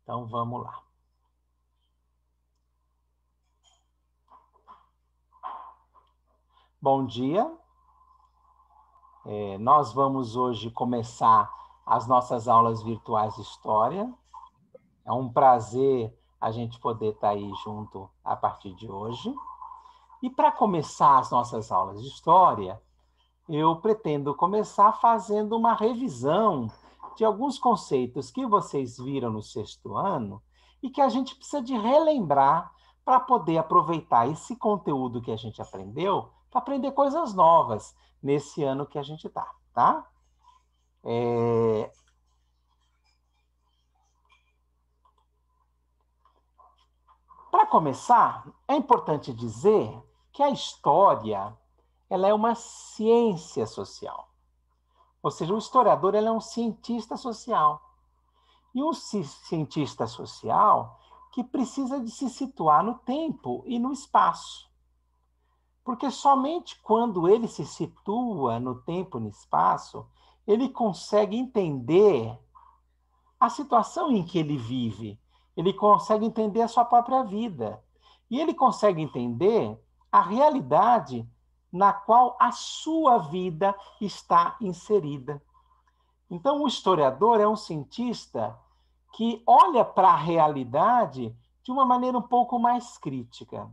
Então, vamos lá. Bom dia. Nós vamos hoje começar as nossas aulas virtuais de História. É um prazer a gente poder estar aí junto a partir de hoje. E para começar as nossas aulas de História, eu pretendo começar fazendo uma revisão de alguns conceitos que vocês viram no sexto ano e que a gente precisa de relembrar para poder aproveitar esse conteúdo que a gente aprendeu para aprender coisas novas nesse ano que a gente está, tá? Para começar, é importante dizer que a história ela é uma ciência social. Ou seja, o historiador ele é um cientista social. E um cientista social que precisa de se situar no tempo e no espaço. Porque somente quando ele se situa no tempo e no espaço, ele consegue entender a situação em que ele vive. Ele consegue entender a sua própria vida. E ele consegue entender a realidade na qual a sua vida está inserida. Então, o historiador é um cientista que olha para a realidade de uma maneira um pouco mais crítica.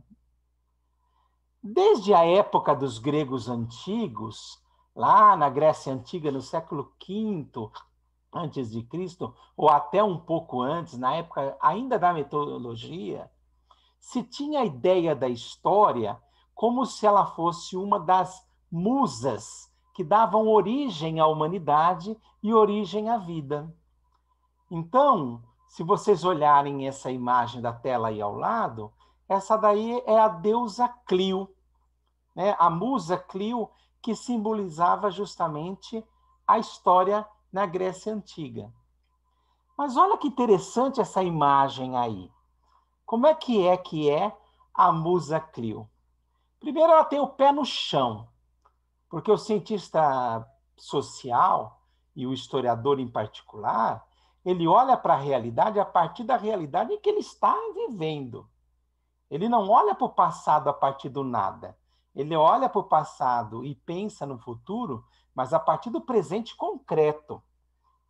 Desde a época dos gregos antigos, lá na Grécia Antiga, no século V antes de Cristo, ou até um pouco antes, na época ainda da mitologia, se tinha a ideia da história como se ela fosse uma das musas que davam origem à humanidade e origem à vida. Então, se vocês olharem essa imagem da tela aí ao lado, essa daí é a deusa Clio, né? A musa Clio, que simbolizava justamente a história na Grécia Antiga. Mas olha que interessante essa imagem aí. Como é a musa Clio? Primeiro, ela tem o pé no chão, porque o cientista social e o historiador em particular, ele olha para a realidade a partir da realidade em que ele está vivendo. Ele não olha para o passado a partir do nada. Ele olha para o passado e pensa no futuro, mas a partir do presente concreto.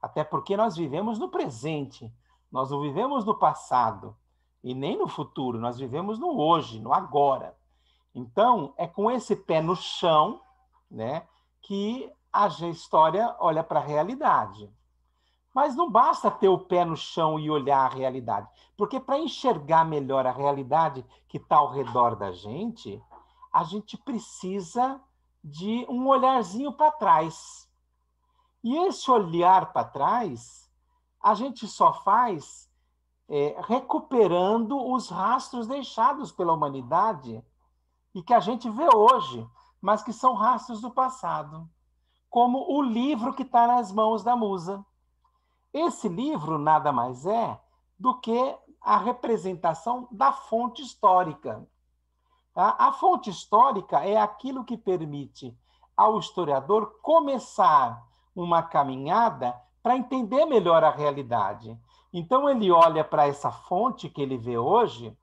Até porque nós vivemos no presente, nós não vivemos no passado e nem no futuro, nós vivemos no hoje, no agora. Então, é com esse pé no chão, né, que a história olha para a realidade. Mas não basta ter o pé no chão e olhar a realidade, porque para enxergar melhor a realidade que está ao redor da gente, a gente precisa de um olharzinho para trás. E esse olhar para trás, a gente só faz recuperando os rastros deixados pela humanidade e que a gente vê hoje, mas que são rastros do passado, como o livro que está nas mãos da musa. Esse livro nada mais é do que a representação da fonte histórica. Tá? A fonte histórica é aquilo que permite ao historiador começar uma caminhada para entender melhor a realidade. Então, ele olha para essa fonte que ele vê hoje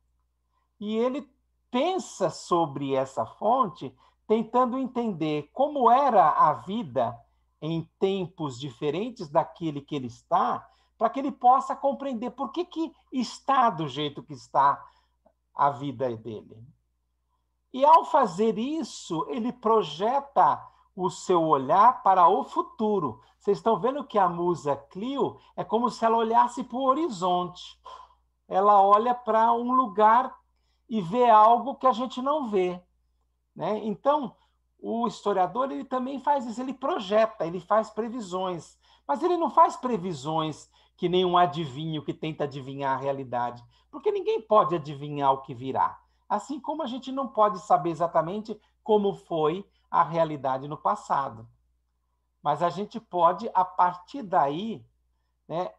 e ele pensa sobre essa fonte, tentando entender como era a vida em tempos diferentes daquele que ele está, para que ele possa compreender por que está do jeito que está a vida dele. E ao fazer isso, ele projeta o seu olhar para o futuro. Vocês estão vendo que a musa Clio é como se ela olhasse para o horizonte. Ela olha para um lugar e vê algo que a gente não vê, né? Então, o historiador ele também faz isso, ele projeta, ele faz previsões, mas ele não faz previsões que nem um adivinho que tenta adivinhar a realidade, porque ninguém pode adivinhar o que virá. Assim como a gente não pode saber exatamente como foi a realidade no passado. Mas a gente pode, a partir daí, né,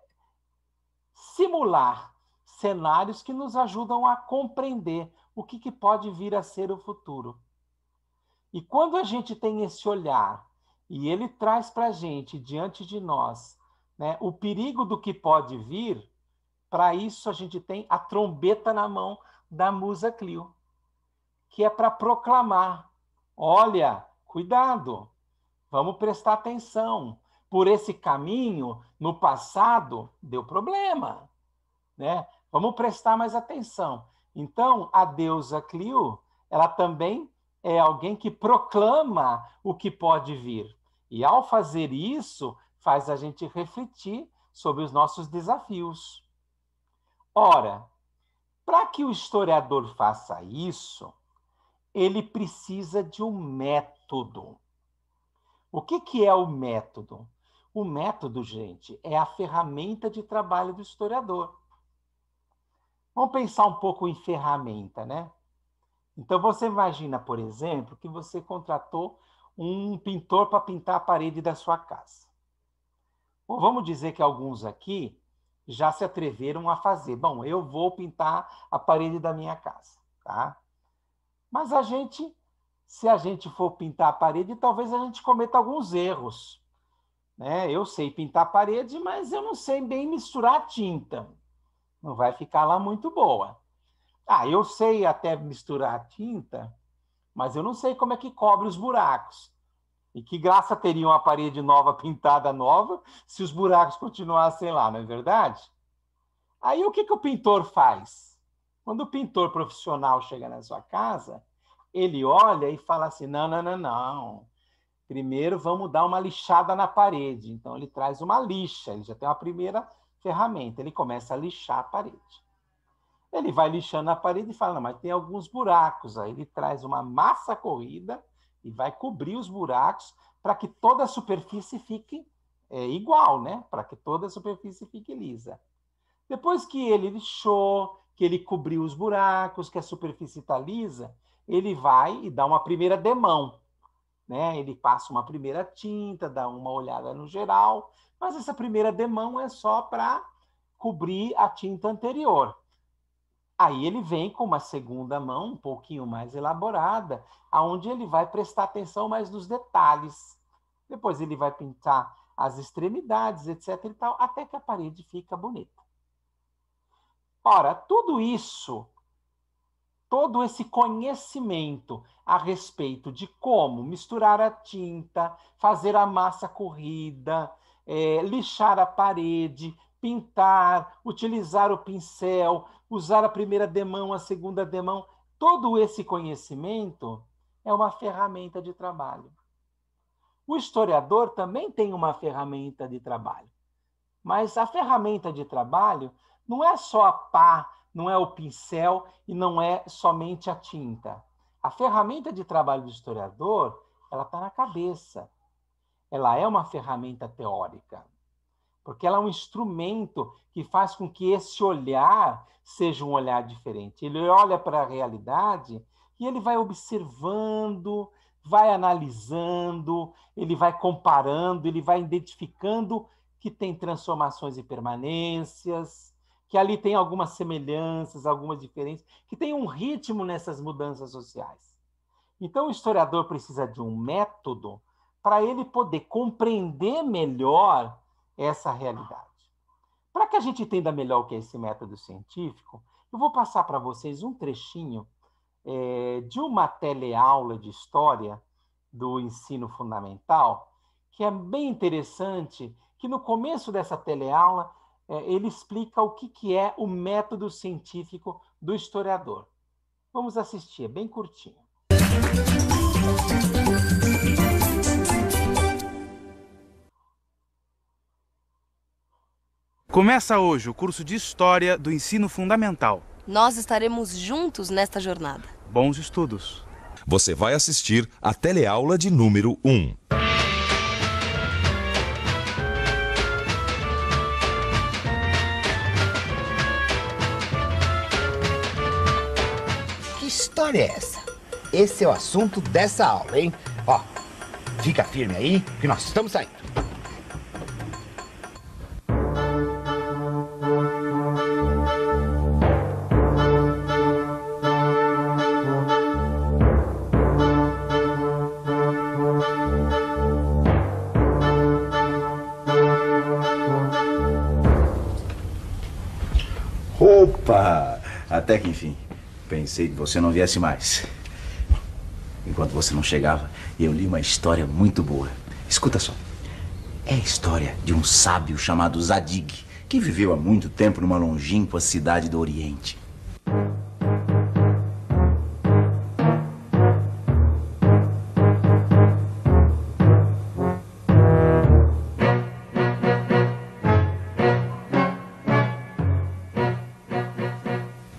simular cenários que nos ajudam a compreender o que pode vir a ser o futuro. E quando a gente tem esse olhar e ele traz para a gente, diante de nós, né, o perigo do que pode vir, Para isso, a gente tem a trombeta na mão da musa Clio, que é para proclamar: olha, cuidado, vamos prestar atenção. Por esse caminho, no passado, deu problema, né? Vamos prestar mais atenção. Então, a deusa Clio, ela também é alguém que proclama o que pode vir. E ao fazer isso, faz a gente refletir sobre os nossos desafios. Ora, para que o historiador faça isso, ele precisa de um método. O que é o método? O método, gente, é a ferramenta de trabalho do historiador. Vamos pensar um pouco em ferramenta, né? Então, você imagina, por exemplo, que você contratou um pintor para pintar a parede da sua casa. Ou vamos dizer que alguns aqui já se atreveram a fazer. Bom, eu vou pintar a parede da minha casa, tá? Mas se a gente for pintar a parede, talvez a gente cometa alguns erros, né? Eu sei pintar a parede, mas eu não sei bem misturar a tinta. Não vai ficar lá muito boa. Eu sei até misturar a tinta, mas eu não sei como é que cobre os buracos. E que graça teria uma parede nova, pintada nova, se os buracos continuassem lá, não é verdade? Aí o que o pintor faz? Quando o pintor profissional chega na sua casa, ele olha e fala assim: não, não, não, não. Primeiro vamos dar uma lixada na parede. Então ele traz uma lixa, ele já tem uma primeira ferramenta. Ele começa a lixar a parede. Ele vai lixando a parede e fala: não, mas tem alguns buracos. Aí ele traz uma massa corrida e vai cobrir os buracos para que toda a superfície fique igual, né? Para que toda a superfície fique lisa. Depois que ele lixou, que ele cobriu os buracos, que a superfície está lisa, ele vai e dá uma primeira demão, né? Ele passa uma primeira tinta, dá uma olhada no geral, mas essa primeira demão é só para cobrir a tinta anterior. Aí ele vem com uma segunda mão, um pouquinho mais elaborada, aonde ele vai prestar atenção mais nos detalhes. Depois ele vai pintar as extremidades, etc. e tal, até que a parede fica bonita. Ora, tudo isso, todo esse conhecimento a respeito de como misturar a tinta, fazer a massa corrida, lixar a parede, pintar, utilizar o pincel, usar a primeira demão, a segunda demão, todo esse conhecimento é uma ferramenta de trabalho. O historiador também tem uma ferramenta de trabalho, mas a ferramenta de trabalho não é só a pá, não é o pincel e não é somente a tinta. A ferramenta de trabalho do historiador, ela está na cabeça. Ela é uma ferramenta teórica, porque ela é um instrumento que faz com que esse olhar seja um olhar diferente. Ele olha para a realidade e ele vai observando, vai analisando, ele vai comparando, ele vai identificando que tem transformações e permanências, que ali tem algumas semelhanças, algumas diferenças, que tem um ritmo nessas mudanças sociais. Então, o historiador precisa de um método para ele poder compreender melhor essa realidade. Para que a gente entenda melhor o que é esse método científico, eu vou passar para vocês um trechinho de uma teleaula de história do ensino fundamental, que é bem interessante, que no começo dessa teleaula ele explica o que é o método científico do historiador. Vamos assistir, é bem curtinho. Começa hoje o curso de História do Ensino Fundamental. Nós estaremos juntos nesta jornada. Bons estudos. Você vai assistir a teleaula de número 1. Que história é essa? Esse é o assunto dessa aula, hein? Ó, fica firme aí que nós estamos saindo. Opa! Até que enfim. Pensei que você não viesse mais. Enquanto você não chegava, eu li uma história muito boa. Escuta só. É a história de um sábio chamado Zadig, que viveu há muito tempo numa longínqua cidade do Oriente.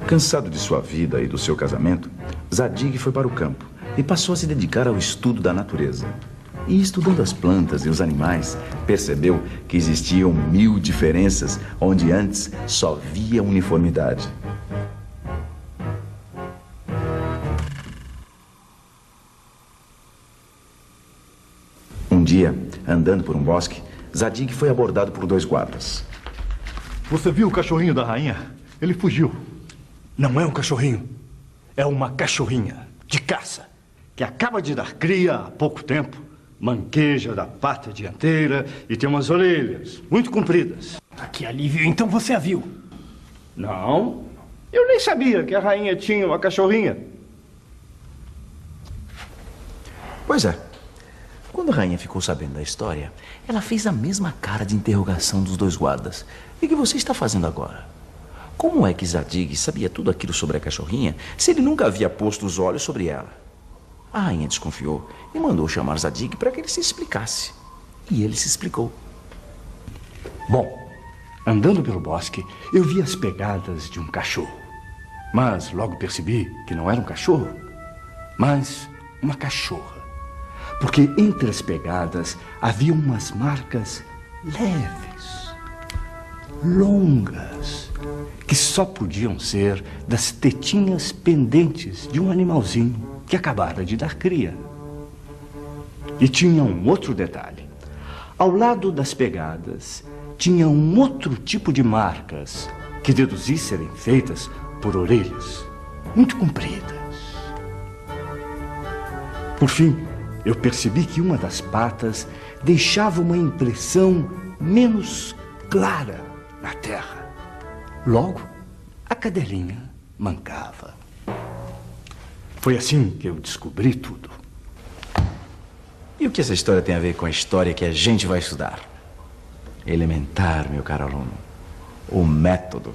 Cansado de sua vida e do seu casamento, Zadig foi para o campo e passou a se dedicar ao estudo da natureza. E estudando as plantas e os animais, percebeu que existiam 1000 diferenças onde antes só via uniformidade. Um dia, andando por um bosque, Zadig foi abordado por 2 guardas. Você viu o cachorrinho da rainha? Ele fugiu. Não é um cachorrinho, é uma cachorrinha de caça, que acaba de dar cria há pouco tempo, manqueja da pata dianteira e tem umas orelhas muito compridas. Que alívio, então você a viu? Não, eu nem sabia que a rainha tinha uma cachorrinha. Pois é. Quando a rainha ficou sabendo da história, ela fez a mesma cara de interrogação dos 2 guardas. E o que você está fazendo agora? Como é que Zadig sabia tudo aquilo sobre a cachorrinha se ele nunca havia posto os olhos sobre ela? A rainha desconfiou e mandou chamar Zadig para que ele se explicasse. E ele se explicou. Bom, andando pelo bosque, eu vi as pegadas de um cachorro. Mas logo percebi que não era um cachorro, mas uma cachorra. Porque entre as pegadas havia umas marcas leves, longas, que só podiam ser das tetinhas pendentes de um animalzinho que acabara de dar cria. E tinha um outro detalhe. Ao lado das pegadas, tinha um outro tipo de marcas que deduzi serem feitas por orelhas muito compridas. Por fim, eu percebi que uma das patas deixava uma impressão menos clara na terra. Logo, a cadelinha mancava. Foi assim que eu descobri tudo. E o que essa história tem a ver com a história que a gente vai estudar? Elementar, meu caro aluno. O método.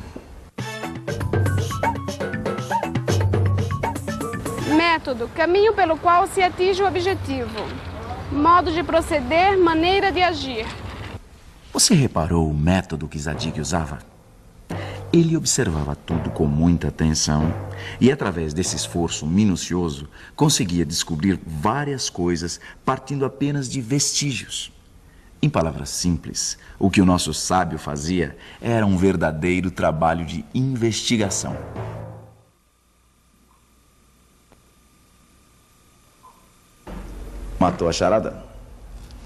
Método, caminho pelo qual se atinge o objetivo. Modo de proceder, maneira de agir. Você reparou o método que Zadig usava? Ele observava tudo com muita atenção e, através desse esforço minucioso, conseguia descobrir várias coisas partindo apenas de vestígios. Em palavras simples, o que o nosso sábio fazia era um verdadeiro trabalho de investigação. Matou a charada?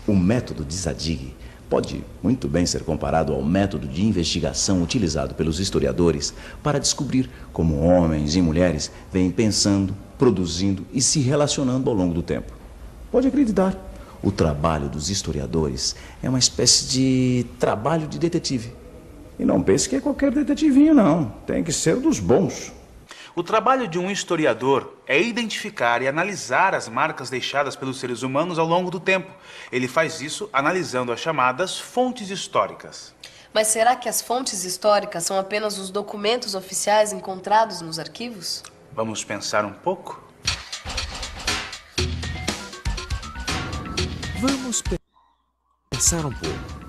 O método de Zadig pode muito bem ser comparado ao método de investigação utilizado pelos historiadores para descobrir como homens e mulheres vêm pensando, produzindo e se relacionando ao longo do tempo. Pode acreditar, o trabalho dos historiadores é uma espécie de trabalho de detetive. E não pense que é qualquer detetivinho, não. Tem que ser dos bons. O trabalho de um historiador é identificar e analisar as marcas deixadas pelos seres humanos ao longo do tempo. Ele faz isso analisando as chamadas fontes históricas. Mas será que as fontes históricas são apenas os documentos oficiais encontrados nos arquivos? Vamos pensar um pouco? Vamos pensar um pouco.